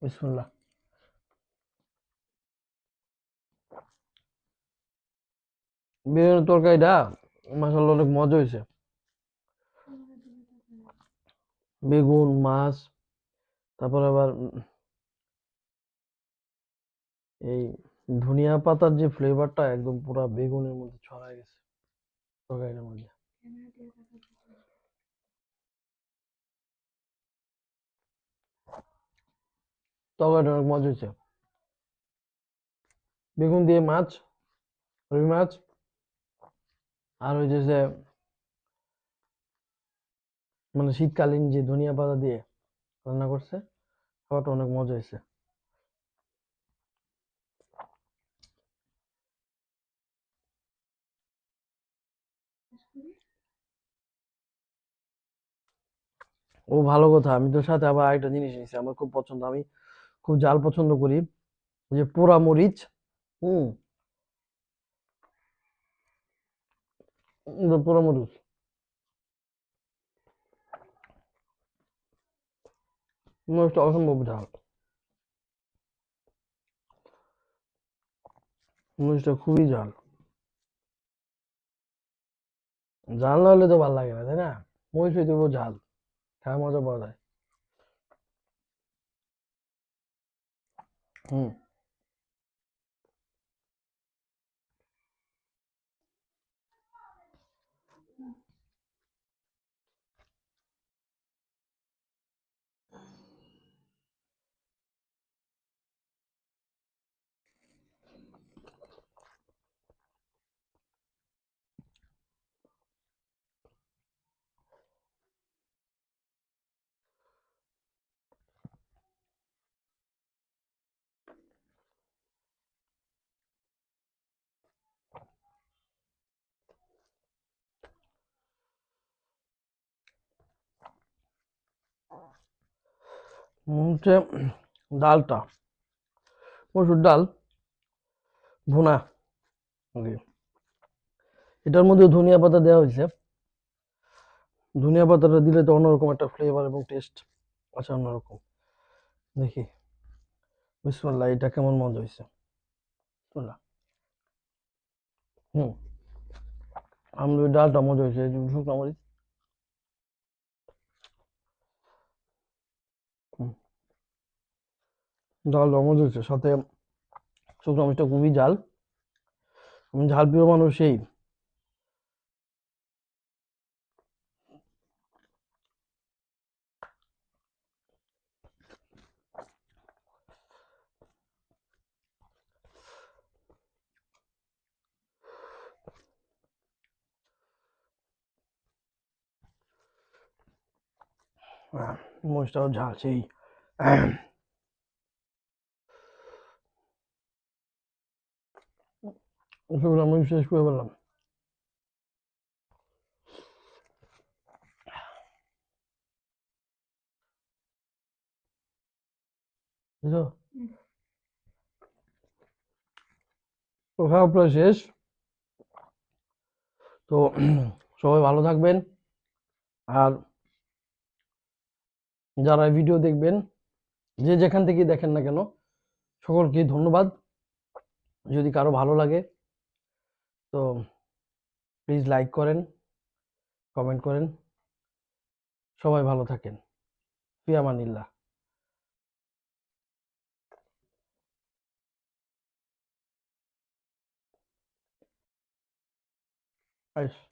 বিসমিল্লাহ। বেগুনের তরকারিটা মাশাআল্লাহ অনেক মজা হয়েছে। বেগুন, মাছ, তারপর আবার এই ধনিয়া পাতার যে ফ্লেভারটা একদম পুরা বেগুনের মধ্যে ছড়ায় গেছে তরকারিটার মধ্যে। তরকারিটা অনেক মজা হয়েছে। বেগুন দিয়ে মাছ, রুই মাছ, আর ওই যে মানে শীতকালীন যে ধনিয়া পাতা দিয়ে রান্না করছে, খাবারটা অনেক মজা হয়েছে। ও ভালো কথা, আমি তোর সাথে আবার আরেকটা জিনিস নিয়েছি, আমার খুব পছন্দ, আমি খুব ঝাল পছন্দ করি, ওই যে পোড়া মরিচ। হুম। পোড়া মরিচ, মরিচটা অসম্ভব ঝাল, মরিচটা খুবই ঝাল। ঝাল না হলে তো ভালো লাগে না, তাই না? মরিচ হইতে ঝাল, খাওয়া মজা পাওয়া যায়। হুম। হচ্ছে ডালটা, মসুর ডাল ভুনা, জি। এটার মধ্যে ধনিয়া পাতা দেওয়া হয়েছে। ধনিয়া পাতাটা দিলে তো অন্যরকম একটা ফ্লেভার এবং টেস্ট আছে, অন্যরকম। দেখি, বিসমিল্লাহ, এটা কেমন মজা হয়েছে। বিসমিল্লাহ। হুম। আমি ডালটা মজা হয়েছে, এই যে শুকনো মরিচ। হুম, ডালটা মজা হয়েছে, সাথে শুকনো মরিচটা খুবই ঝাল। আমি ঝাল প্রিয় মানুষ সেই। মরিচটাও ঝাল সেই। শুকনো মরিচ শেষ করে বললাম। বুঝছো? তো খাওয়া প্রায় শেষ। তো সবাই ভালো থাকবেন, আর যারা ভিডিও দেখবেন, যে যেখান থেকে দেখেন না কেন, সকলকে ধন্যবাদ। যদি কারো ভালো লাগে তো প্লিজ লাইক করেন, কমেন্ট করেন। সবাই ভালো থাকেন। ফি আমানিল্লাহ। আইস।